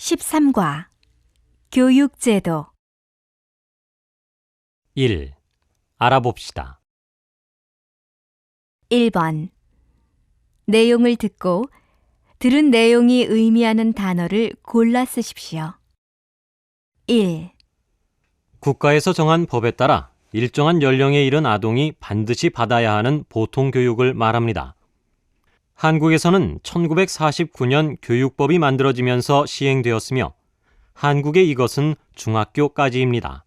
13과 교육제도 1. 알아봅시다. 1번 내용을 듣고 들은 내용이 의미하는 단어를 골라 쓰십시오. 1. 국가에서 정한 법에 따라 일정한 연령에 이른 아동이 반드시 받아야 하는 보통교육을 말합니다. 한국에서는 1949년 교육법이 만들어지면서 시행되었으며 한국의 이것은 중학교까지입니다.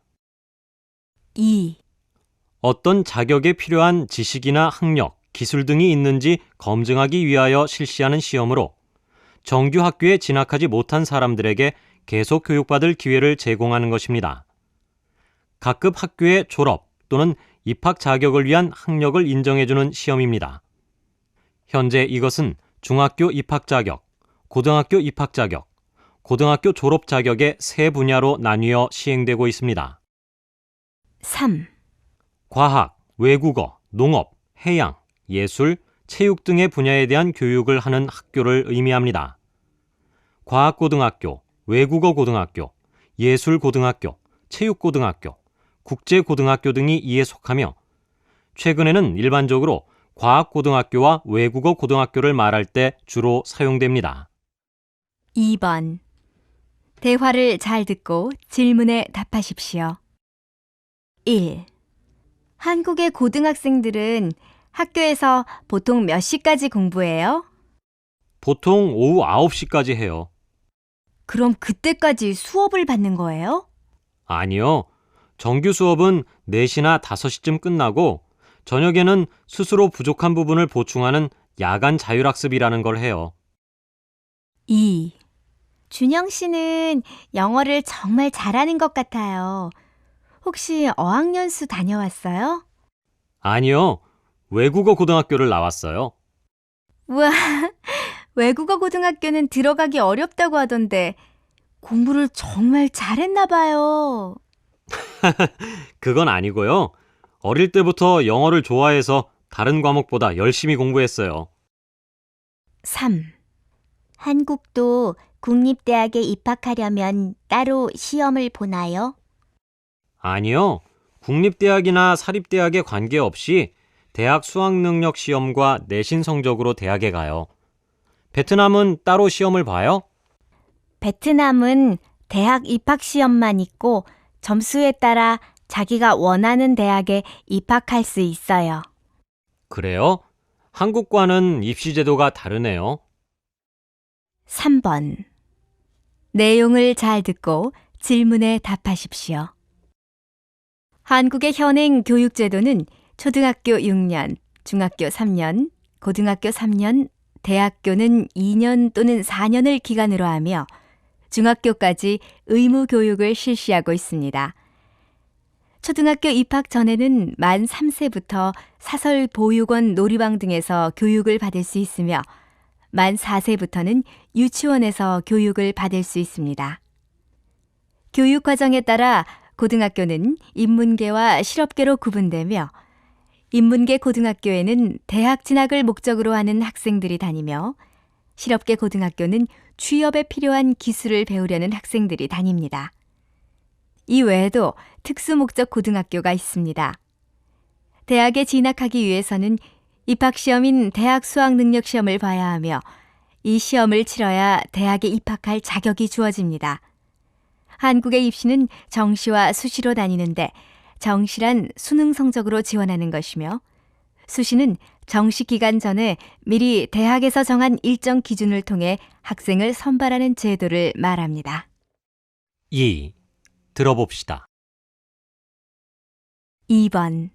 2. 어떤 자격에 필요한 지식이나 학력, 기술 등이 있는지 검증하기 위하여 실시하는 시험으로 정규 학교에 진학하지 못한 사람들에게 계속 교육받을 기회를 제공하는 것입니다. 각급 학교의 졸업 또는 입학 자격을 위한 학력을 인정해주는 시험입니다. 현재 이것은 중학교 입학 자격, 고등학교 입학 자격, 고등학교 졸업 자격의 세 분야로 나뉘어 시행되고 있습니다. 3. 과학, 외국어, 농업, 해양, 예술, 체육 등의 분야에 대한 교육을 하는 학교를 의미합니다. 과학고등학교, 외국어고등학교, 예술고등학교, 체육고등학교, 국제고등학교 등이 이에 속하며 최근에는 일반적으로 과학고등학교와 외국어고등학교를 말할 때 주로 사용됩니다. 2번 대화를 잘 듣고 질문에 답하십시오. 1. 한국의 고등학생들은 학교에서 보통 몇 시까지 공부해요? 보통 오후 9시까지 해요. 그럼 그때까지 수업을 받는 거예요? 아니요. 정규 수업은 4시나 5시쯤 끝나고 저녁에는 스스로 부족한 부분을 보충하는 야간 자율학습이라는 걸 해요. 2. 준영 씨는 영어를 정말 잘하는 것 같아요. 혹시 어학연수 다녀왔어요? 아니요. 외국어 고등학교를 나왔어요. 우와, 외국어 고등학교는 들어가기 어렵다고 하던데 공부를 정말 잘했나 봐요. 그건 아니고요. 어릴 때부터 영어를 좋아해서 다른 과목보다 열심히 공부했어요. 3. 한국도 국립대학에 입학하려면 따로 시험을 보나요? 아니요. 국립대학이나 사립대학에 관계없이 대학 수학능력 시험과 내신 성적으로 대학에 가요. 베트남은 따로 시험을 봐요? 베트남은 대학 입학 시험만 있고 점수에 따라 자기가 원하는 대학에 입학할 수 있어요. 그래요? 한국과는 입시 제도가 다르네요. 3번 내용을 잘 듣고 질문에 답하십시오. 한국의 현행 교육제도는 초등학교 6년, 중학교 3년, 고등학교 3년, 대학교는 2년 또는 4년을 기간으로 하며 중학교까지 의무 교육을 실시하고 있습니다. 초등학교 입학 전에는 만 3세부터 사설 보육원 놀이방 등에서 교육을 받을 수 있으며 만 4세부터는 유치원에서 교육을 받을 수 있습니다. 교육 과정에 따라 고등학교는 인문계와 실업계로 구분되며 인문계 고등학교에는 대학 진학을 목적으로 하는 학생들이 다니며 실업계 고등학교는 취업에 필요한 기술을 배우려는 학생들이 다닙니다. 이 외에도 특수목적 고등학교가 있습니다. 대학에 진학하기 위해서는 입학시험인 대학 수학능력시험을 봐야 하며 이 시험을 치러야 대학에 입학할 자격이 주어집니다. 한국의 입시는 정시와 수시로 나뉘는데 정시란 수능 성적으로 지원하는 것이며 수시는 정시 기간 전에 미리 대학에서 정한 일정 기준을 통해 학생을 선발하는 제도를 말합니다. 2. 들어봅시다. 2번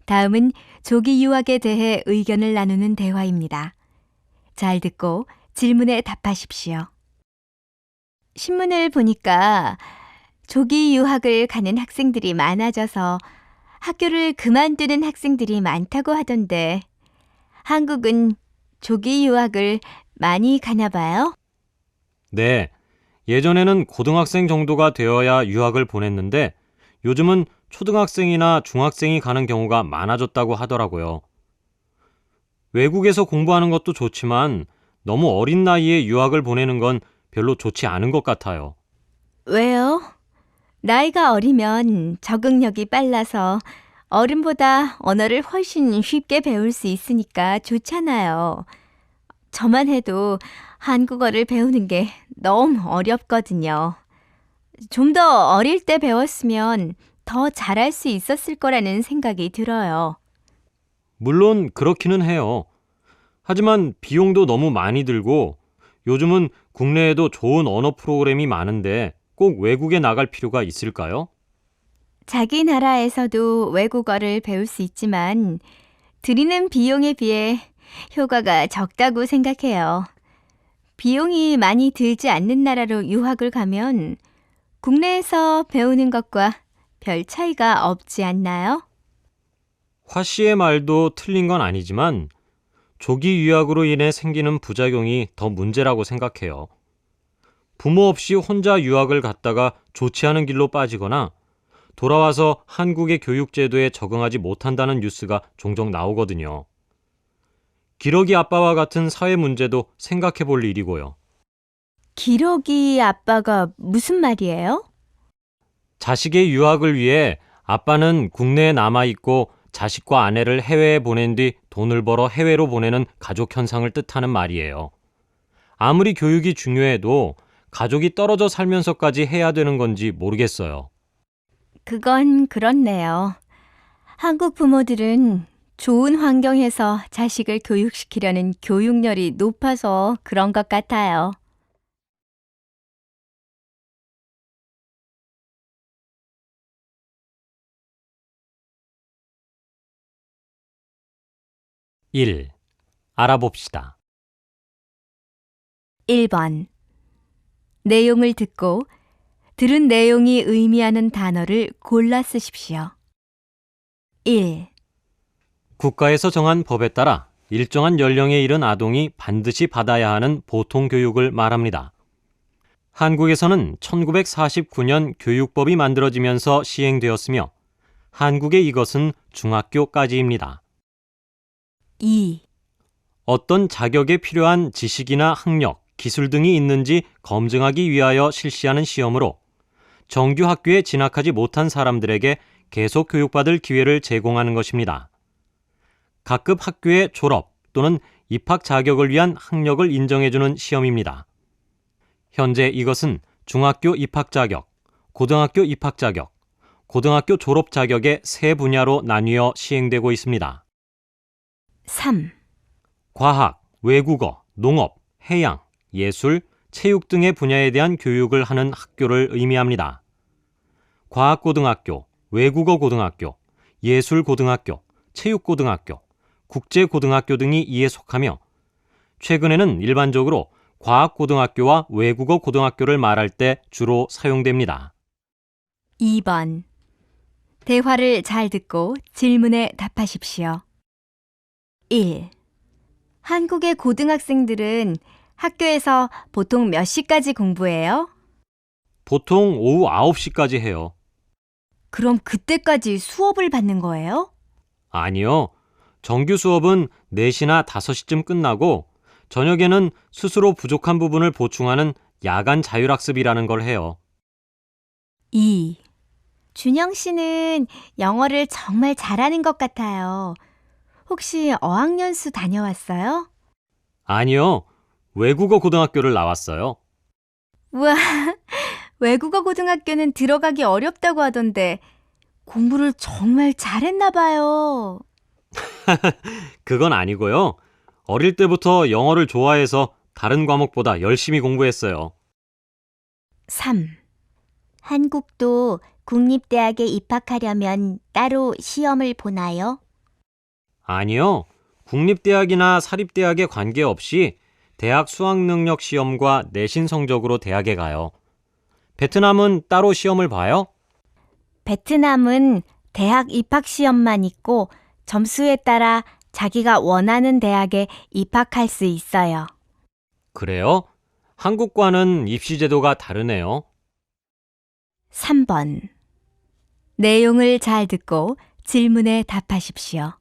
다음은 조기 유학에 대해 의견을 나누는 대화입니다. 잘 듣고 질문에 답하십시오. 신문을 보니까 조기 유학을 가는 학생들이 많아져서 학교를 그만두는 학생들이 많다고 하던데 한국은 조기 유학을 많이 가나 봐요? 네. 예전에는 고등학생 정도가 되어야 유학을 보냈는데 요즘은 초등학생이나 중학생이 가는 경우가 많아졌다고 하더라고요. 외국에서 공부하는 것도 좋지만 너무 어린 나이에 유학을 보내는 건 별로 좋지 않은 것 같아요. 왜요? 나이가 어리면 적응력이 빨라서 어른보다 언어를 훨씬 쉽게 배울 수 있으니까 좋잖아요. 저만 해도 한국어를 배우는 게 너무 어렵거든요. 좀 더 어릴 때 배웠으면 더 잘할 수 있었을 거라는 생각이 들어요. 물론 그렇기는 해요. 하지만 비용도 너무 많이 들고 요즘은 국내에도 좋은 언어 프로그램이 많은데 꼭 외국에 나갈 필요가 있을까요? 자기 나라에서도 외국어를 배울 수 있지만 들이는 비용에 비해 효과가 적다고 생각해요. 비용이 많이 들지 않는 나라로 유학을 가면 국내에서 배우는 것과 별 차이가 없지 않나요? 화 씨의 말도 틀린 건 아니지만 조기 유학으로 인해 생기는 부작용이 더 문제라고 생각해요. 부모 없이 혼자 유학을 갔다가 좋지 않은 길로 빠지거나 돌아와서 한국의 교육제도에 적응하지 못한다는 뉴스가 종종 나오거든요. 기러기 아빠와 같은 사회 문제도 생각해 볼 일이고요. 기러기 아빠가 무슨 말이에요? 자식의 유학을 위해 아빠는 국내에 남아있고 자식과 아내를 해외에 보낸 뒤 돈을 벌어 해외로 보내는 가족 현상을 뜻하는 말이에요. 아무리 교육이 중요해도 가족이 떨어져 살면서까지 해야 되는 건지 모르겠어요. 그건 그렇네요. 한국 부모들은 좋은 환경에서 자식을 교육시키려는 교육열이 높아서 그런 것 같아요. 1. 알아봅시다. 1번. 내용을 듣고 들은 내용이 의미하는 단어를 골라 쓰십시오. 1, 국가에서 정한 법에 따라 일정한 연령에 이른 아동이 반드시 받아야 하는 보통 교육을 말합니다. 한국에서는 1949년 교육법이 만들어지면서 시행되었으며 한국의 이것은 중학교까지입니다. 2, 어떤 자격에 필요한 지식이나 학력, 기술 등이 있는지 검증하기 위하여 실시하는 시험으로 정규 학교에 진학하지 못한 사람들에게 계속 교육받을 기회를 제공하는 것입니다. 각급 학교의 졸업 또는 입학 자격을 위한 학력을 인정해주는 시험입니다. 현재 이것은 중학교 입학 자격, 고등학교 입학 자격, 고등학교 졸업 자격의 세 분야로 나뉘어 시행되고 있습니다. 3, 과학, 외국어, 농업, 해양, 예술, 체육 등의 분야에 대한 교육을 하는 학교를 의미합니다. 과학고등학교, 외국어고등학교, 예술고등학교, 체육고등학교, 국제고등학교 등이 이에 속하며 최근에는 일반적으로 과학고등학교와 외국어고등학교를 말할 때 주로 사용됩니다. 2번. 대화를 잘 듣고 질문에 답하십시오. 1. 한국의 고등학생들은 학교에서 보통 몇 시까지 공부해요? 보통 오후 9시까지 해요. 그럼 그때까지 수업을 받는 거예요? 아니요. 정규 수업은 4시나 5시쯤 끝나고 저녁에는 스스로 부족한 부분을 보충하는 야간 자율학습이라는 걸 해요. 2. 준영 씨는 영어를 정말 잘하는 것 같아요. 혹시 어학연수 다녀왔어요? 아니요. 외국어 고등학교를 나왔어요. 우와, 외국어 고등학교는 들어가기 어렵다고 하던데 공부를 정말 잘했나 봐요. 그건 아니고요. 어릴 때부터 영어를 좋아해서 다른 과목보다 열심히 공부했어요. 3. 한국도 국립대학에 입학하려면 따로 시험을 보나요? 아니요. 국립대학이나 사립대학에 관계없이 대학 수학능력 시험과 내신 성적으로 대학에 가요. 베트남은 따로 시험을 봐요? 베트남은 대학 입학 시험만 있고 점수에 따라 자기가 원하는 대학에 입학할 수 있어요. 그래요? 한국과는 입시 제도가 다르네요. 3번. 내용을 잘 듣고 질문에 답하십시오.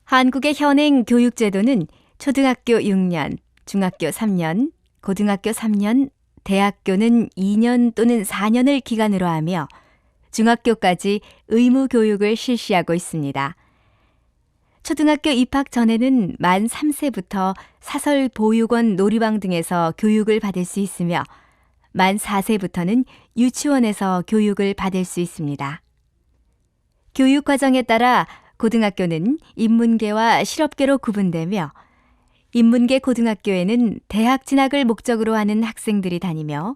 한국의 현행 교육제도는 초등학교 6년, 중학교 3년, 고등학교 3년, 대학교는 2년 또는 4년을 기간으로 하며 중학교까지 의무 교육을 실시하고 있습니다. 초등학교 입학 전에는 만 3세부터 사설 보육원 놀이방 등에서 교육을 받을 수 있으며 만 4세부터는 유치원에서 교육을 받을 수 있습니다. 교육 과정에 따라 고등학교는 인문계와 실업계로 구분되며 인문계 고등학교에는 대학 진학을 목적으로 하는 학생들이 다니며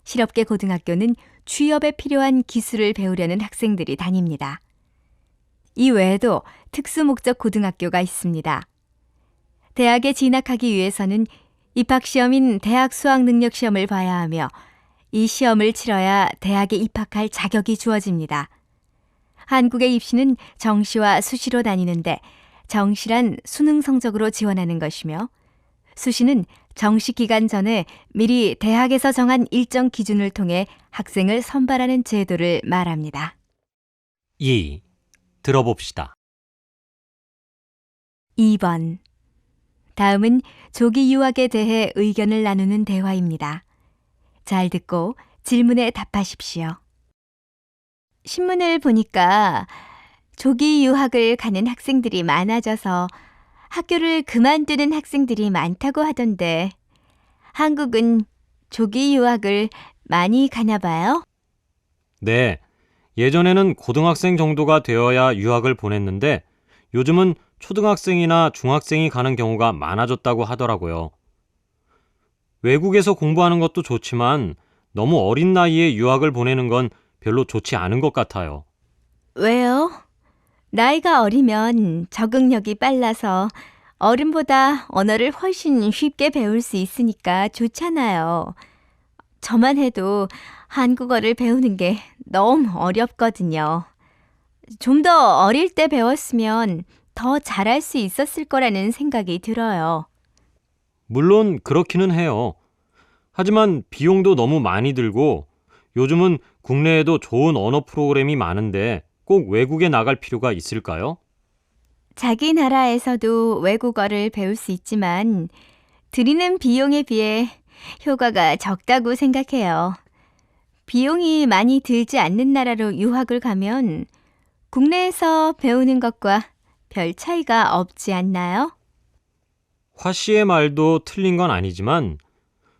실업계 고등학교는 취업에 필요한 기술을 배우려는 학생들이 다닙니다. 이 외에도 특수목적 고등학교가 있습니다. 대학에 진학하기 위해서는 입학시험인 대학 수학능력시험을 봐야 하며 이 시험을 치러야 대학에 입학할 자격이 주어집니다. 한국의 입시는 정시와 수시로 다니는데 정시란 수능 성적으로 지원하는 것이며 수시는 정시 기간 전에 미리 대학에서 정한 일정 기준을 통해 학생을 선발하는 제도를 말합니다. 2. 들어봅시다. 2번. 다음은 조기 유학에 대해 의견을 나누는 대화입니다. 잘 듣고 질문에 답하십시오. 신문을 보니까 조기 유학을 가는 학생들이 많아져서 학교를 그만두는 학생들이 많다고 하던데 한국은 조기 유학을 많이 가나 봐요? 네, 예전에는 고등학생 정도가 되어야 유학을 보냈는데 요즘은 초등학생이나 중학생이 가는 경우가 많아졌다고 하더라고요. 외국에서 공부하는 것도 좋지만 너무 어린 나이에 유학을 보내는 건 별로 좋지 않은 것 같아요. 왜요? 나이가 어리면 적응력이 빨라서 어른보다 언어를 훨씬 쉽게 배울 수 있으니까 좋잖아요. 저만 해도 한국어를 배우는 게 너무 어렵거든요. 좀 더 어릴 때 배웠으면 더 잘할 수 있었을 거라는 생각이 들어요. 물론 그렇기는 해요. 하지만 비용도 너무 많이 들고 요즘은 국내에도 좋은 언어 프로그램이 많은데 꼭 외국에 나갈 필요가 있을까요? 자기 나라에서도 외국어를 배울 수 있지만 들이는 비용에 비해 효과가 적다고 생각해요. 비용이 많이 들지 않는 나라로 유학을 가면 국내에서 배우는 것과 별 차이가 없지 않나요? 화 씨의 말도 틀린 건 아니지만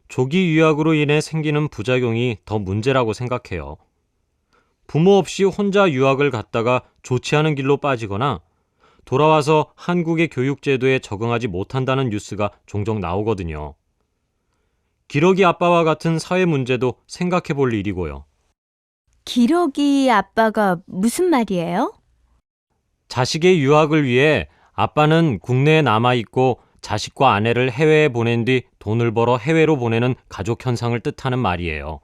조기 유학으로 인해 생기는 부작용이 더 문제라고 생각해요. 부모 없이 혼자 유학을 갔다가 좋지 않은 길로 빠지거나 돌아와서 한국의 교육제도에 적응하지 못한다는 뉴스가 종종 나오거든요. 기러기 아빠와 같은 사회 문제도 생각해 볼 일이고요. 기러기 아빠가 무슨 말이에요? 자식의 유학을 위해 아빠는 국내에 남아있고 자식과 아내를 해외에 보낸 뒤 돈을 벌어 해외로 보내는 가족 현상을 뜻하는 말이에요.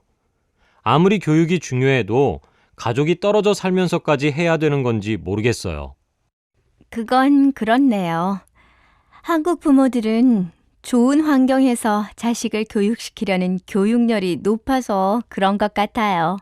아무리 교육이 중요해도 가족이 떨어져 살면서까지 해야 되는 건지 모르겠어요. 그건 그렇네요. 한국 부모들은 좋은 환경에서 자식을 교육시키려는 교육열이 높아서 그런 것 같아요.